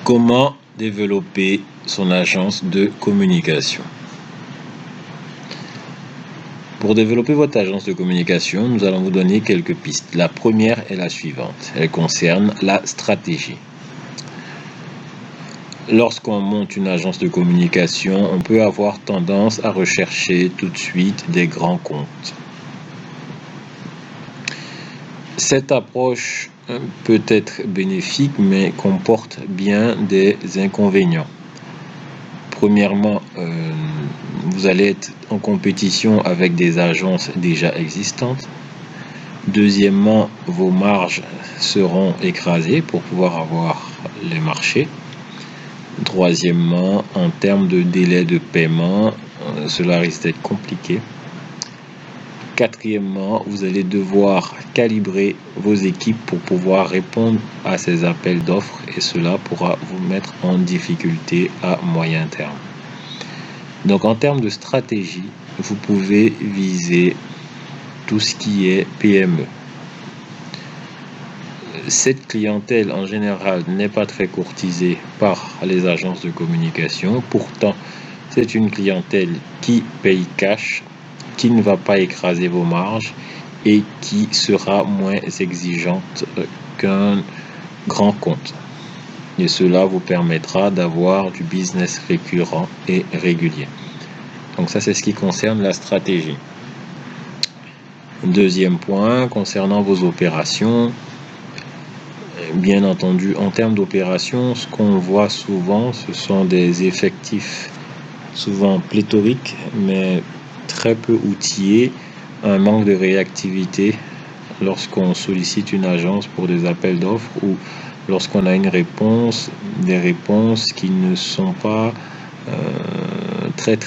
Comment développer son agence de communication? Pour développer votre agence de communication, nous allons vous donner quelques pistes. La première est la suivante. Elle concerne la stratégie. Lorsqu'on monte une agence de communication, on peut avoir tendance à rechercher tout de suite des grands comptes. Cette approche peut être bénéfique, mais comporte bien des inconvénients. Premièrement, vous allez être en compétition avec des agences déjà existantes. Deuxièmement, vos marges seront écrasées pour pouvoir avoir les marchés. Troisièmement, en termes de délai de paiement, cela risque d'être compliqué. Quatrièmement, vous allez devoir calibrer vos équipes pour pouvoir répondre à ces appels d'offres et cela pourra vous mettre en difficulté à moyen terme. Donc en termes de stratégie, vous pouvez viser tout ce qui est PME. Cette clientèle en général n'est pas très courtisée par les agences de communication. Pourtant, c'est une clientèle qui paye cash, qui ne va pas écraser vos marges et qui sera moins exigeante qu'un grand compte. Et cela vous permettra d'avoir du business récurrent et régulier. Donc ça, c'est ce qui concerne la stratégie. Deuxième point, concernant vos opérations. Bien entendu, en termes d'opérations, ce qu'on voit souvent, ce sont des effectifs souvent pléthoriques, mais très peu outillés, un manque de réactivité lorsqu'on sollicite une agence pour des appels d'offres ou lorsqu'on a une réponse, des réponses qui ne sont pas très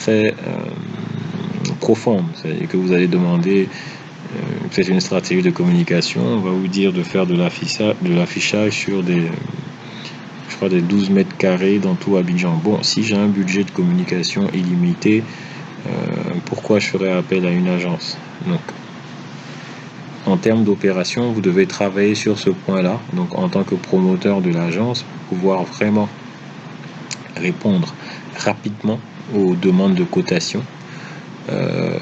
profondes. C'est-à-dire que vous allez demander peut-être une stratégie de communication, on va vous dire de faire de l'affichage sur des 12 mètres carrés dans tout Abidjan. Bon, si j'ai un budget de communication illimité, pourquoi je ferais appel à une agence? Donc, en termes d'opération, vous devez travailler sur ce point-là. Donc, en tant que promoteur de l'agence, pour pouvoir vraiment répondre rapidement aux demandes de cotation,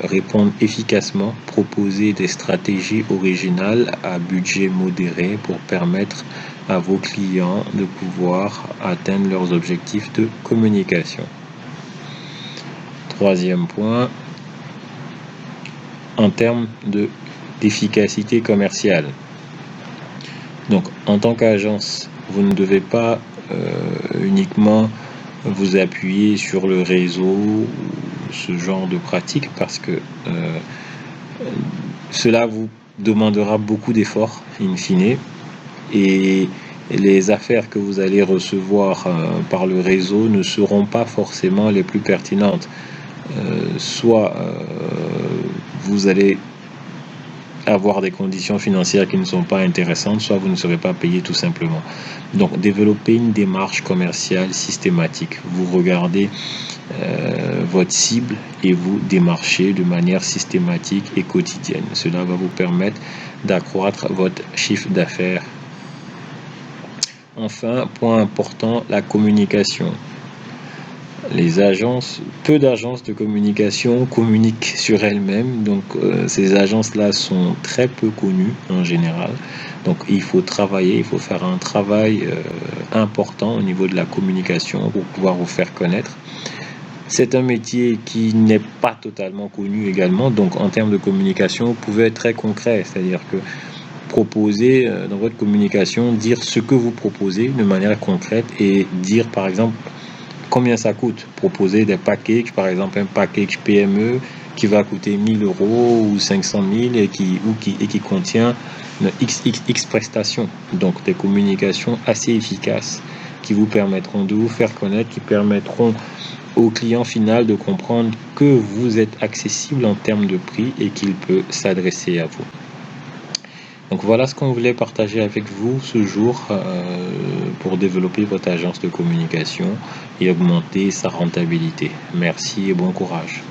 répondre efficacement, proposer des stratégies originales à budget modéré pour permettre à vos clients de pouvoir atteindre leurs objectifs de communication. Troisième point, en termes d'efficacité commerciale. Donc, en tant qu'agence, vous ne devez pas uniquement vous appuyer sur le réseau ou ce genre de pratique parce que cela vous demandera beaucoup d'efforts in fine et les affaires que vous allez recevoir par le réseau ne seront pas forcément les plus pertinentes. Soit vous allez avoir des conditions financières qui ne sont pas intéressantes, soit vous ne serez pas payé tout simplement. Donc, développer une démarche commerciale systématique. Vous regardez votre cible et vous démarchez de manière systématique et quotidienne. Cela va vous permettre d'accroître votre chiffre d'affaires. Enfin, point important, la communication. Peu d'agences de communication communiquent sur elles-mêmes, donc ces agences-là sont très peu connues en général. Donc il faut faire un travail important au niveau de la communication pour pouvoir vous faire connaître. C'est un métier qui n'est pas totalement connu également, donc en termes de communication, vous pouvez être très concret, c'est-à-dire que proposer dans votre communication, dire ce que vous proposez de manière concrète et dire par exemple combien ça coûte. Proposer des packages, par exemple un package PME qui va coûter 1 000 € ou 500 000 et qui contient X prestations. Donc des communications assez efficaces qui vous permettront de vous faire connaître, qui permettront au client final de comprendre que vous êtes accessible en termes de prix et qu'il peut s'adresser à vous. Donc voilà ce qu'on voulait partager avec vous ce jour pour développer votre agence de communication et augmenter sa rentabilité. Merci et bon courage.